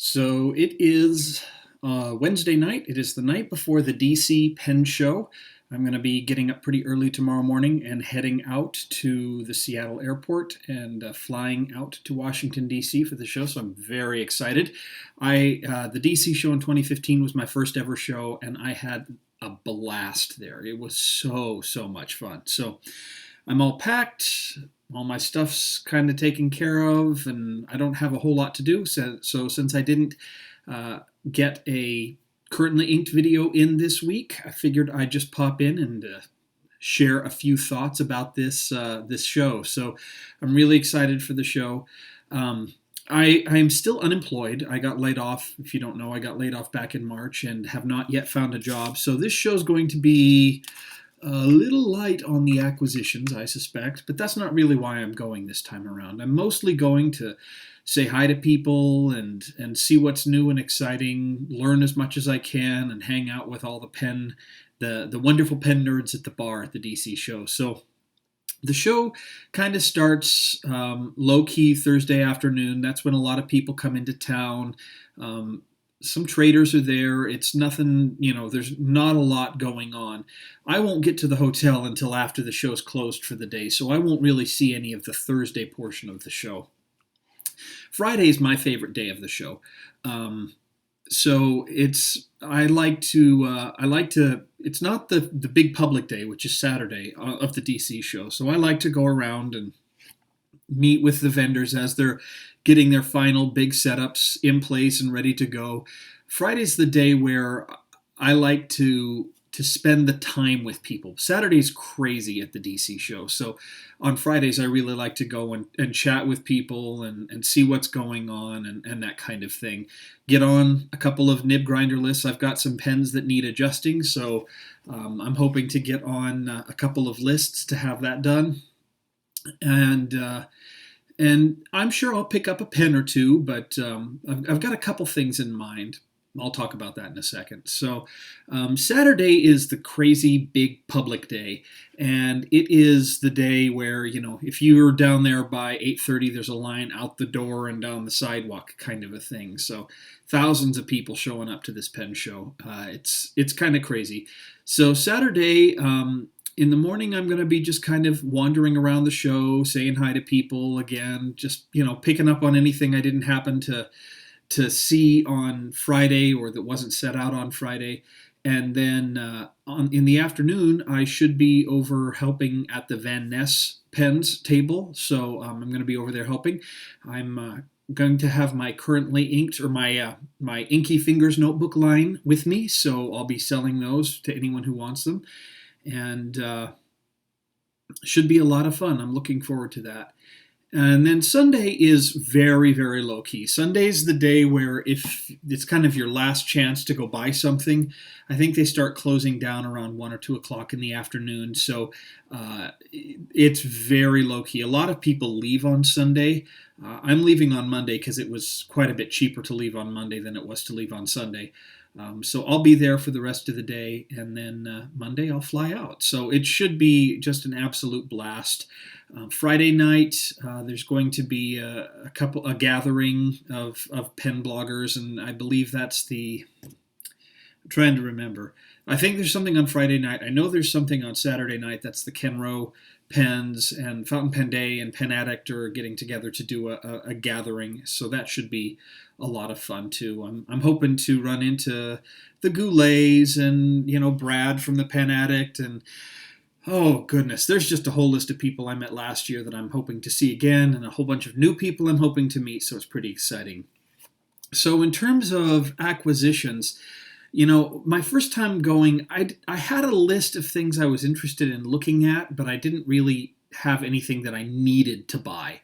So it is Wednesday night. It is the night before the DC Pen Show. I'm going to be getting up pretty early tomorrow morning and heading out to the Seattle airport and flying out to Washington, D.C. for the show. So I'm very excited. The DC show in 2015 was my first ever show, and I had a blast there. It was so much fun. So I'm all packed. All my stuff's kind of taken care of, and I don't have a whole lot to do. So since I didn't uh, get a currently inked video in this week, I figured I'd just pop in and share a few thoughts about this show. So I'm really excited for the show. I'm still unemployed. I got laid off. If you don't know, I got laid off back in March and have not yet found a job. So this show's going to be a little light on the acquisitions, I suspect, but that's not really why I'm going this time around. I'm mostly going to say hi to people and see what's new and exciting, learn as much as I can, and hang out with all the wonderful pen nerds at the bar at the DC show. So the show kind of starts low key Thursday afternoon. That's when a lot of people come into town. Some traders are there. It's nothing, there's not a lot going on. I won't get to the hotel until after the show's closed for the day, so I won't really see any of the Thursday portion of the show. Friday is my favorite day of the show. So it's not the big public day, which is Saturday of the DC show. So I like to go around and meet with the vendors as they're getting their final big setups in place and ready to go. Friday's the day where I like to spend the time with people. Saturday's crazy at the DC show. So on Fridays, I really like to go and chat with people and see what's going on and that kind of thing. Get on a couple of nib grinder lists. I've got some pens that need adjusting, so I'm hoping to get on a couple of lists to have that done. And I'm sure I'll pick up a pen or two, but I've got a couple things in mind. I'll talk about that in a second. So Saturday is the crazy big public day, and it is the day where, if you're down there by 8:30, there's a line out the door and down the sidewalk kind of a thing. So thousands of people showing up to this pen show. It's kind of crazy. So Saturday, in the morning, I'm going to be just kind of wandering around the show, saying hi to people again, just, picking up on anything I didn't happen to see on Friday or that wasn't set out on Friday. And then in the afternoon, I should be over helping at the Van Ness pens table. So I'm going to be over there helping. I'm going to have my currently inked or my Inky Fingers notebook line with me. So I'll be selling those to anyone who wants them. And should be a lot of fun. I'm looking forward to that. And then Sunday is very, very low key. Sunday's the day where if it's kind of your last chance to go buy something, I think they start closing down around 1 or 2 o'clock in the afternoon. So it's very low key. A lot of people leave on Sunday. I'm leaving on Monday because it was quite a bit cheaper to leave on Monday than it was to leave on Sunday. So I'll be there for the rest of the day, and then Monday I'll fly out. So it should be just an absolute blast. Friday night, there's going to be a gathering of pen bloggers, and I believe that's I'm trying to remember. I think there's something on Friday night. I know there's something on Saturday night. That's the Kenro Pens and Fountain Pen Day and Pen Addict are getting together to do a gathering. So that should be a lot of fun too. I'm hoping to run into the Goulets and Brad from the Pen Addict, and oh goodness, there's just a whole list of people I met last year that I'm hoping to see again, and a whole bunch of new people I'm hoping to meet. So it's pretty exciting. So in terms of acquisitions, my first time going, I had a list of things I was interested in looking at, but I didn't really have anything that I needed to buy.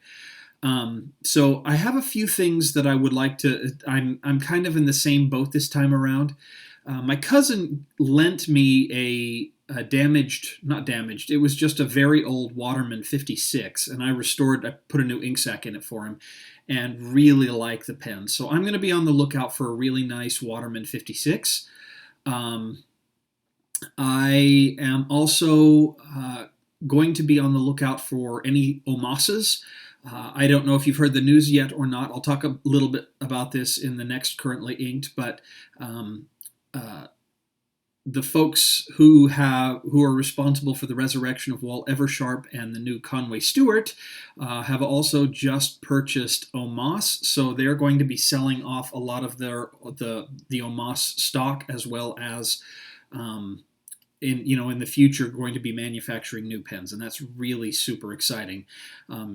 So I have a few things that I would like to. I'm kind of in the same boat this time around. My cousin lent me not damaged. It was just a very old Waterman 56, and I put a new ink sac in it for him, and really like the pen. So I'm going to be on the lookout for a really nice Waterman 56. I am also going to be on the lookout for any Omasas. I don't know if you've heard the news yet or not. I'll talk a little bit about this in the next Currently Inked, but um, uh, the folks who are responsible for the resurrection of Walt Eversharp and the new Conway Stewart have also just purchased Omas, so they're going to be selling off a lot of the Omas stock, as well as in the future going to be manufacturing new pens, and that's really super exciting.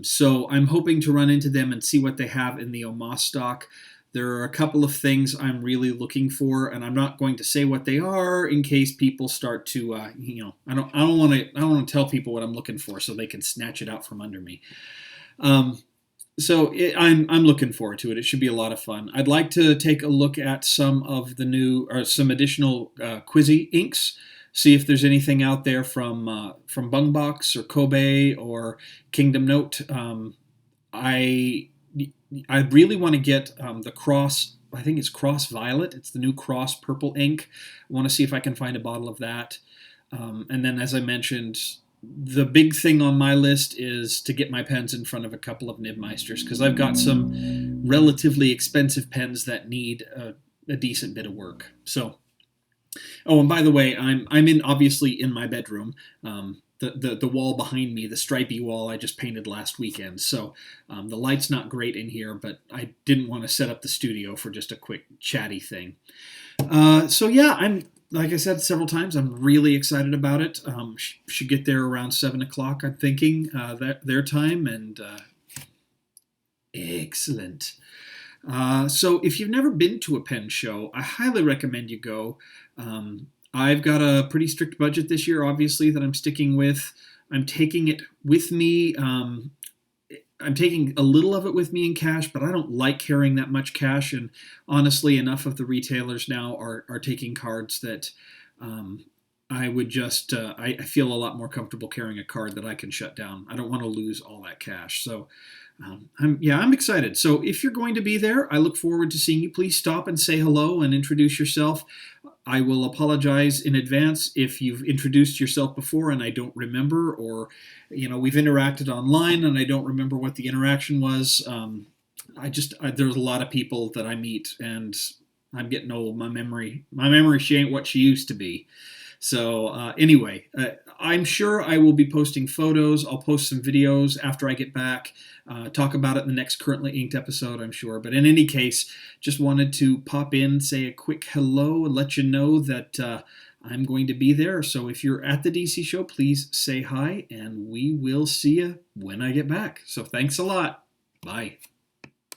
So I'm hoping to run into them and see what they have in the Omas stock. There are a couple of things I'm really looking for, and I'm not going to say what they are in case people start to, I don't want to tell people what I'm looking for so they can snatch it out from under me. I'm looking forward to it. It should be a lot of fun. I'd like to take a look at some of the new or some additional Quizzy inks. See if there's anything out there from Bungbox or Kobe or Kingdom Note. I really want to get the Cross. I think it's Cross Violet. It's the new Cross Purple ink. I want to see if I can find a bottle of that. And then, as I mentioned, the big thing on my list is to get my pens in front of a couple of Nibmeisters, because I've got some relatively expensive pens that need a decent bit of work. So, oh, and by the way, I'm obviously in my bedroom. The wall behind me, the stripy wall, I just painted last weekend. So the light's not great in here, but I didn't want to set up the studio for just a quick chatty thing. So yeah, like I said several times, I'm really excited about it. Should get there around 7 o'clock, I'm thinking, their time, and excellent. So if you've never been to a pen show, I highly recommend you go. I've got a pretty strict budget this year, obviously, that I'm sticking with. I'm taking it with me. I'm taking a little of it with me in cash, but I don't like carrying that much cash. And honestly, enough of the retailers now are taking cards that I would just, I feel a lot more comfortable carrying a card that I can shut down. I don't want to lose all that cash. So I'm excited. So if you're going to be there, I look forward to seeing you. Please stop and say hello and introduce yourself. I will apologize in advance if you've introduced yourself before and I don't remember, or we've interacted online and I don't remember what the interaction was. There's a lot of people that I meet, and I'm getting old. My memory, she ain't what she used to be. So anyway, I'm sure I will be posting photos. I'll post some videos after I get back. Talk about it in the next Currently Inked episode, I'm sure. But in any case, just wanted to pop in, say a quick hello, and let you know that I'm going to be there. So if you're at the DC show, please say hi, and we will see you when I get back. So thanks a lot. Bye.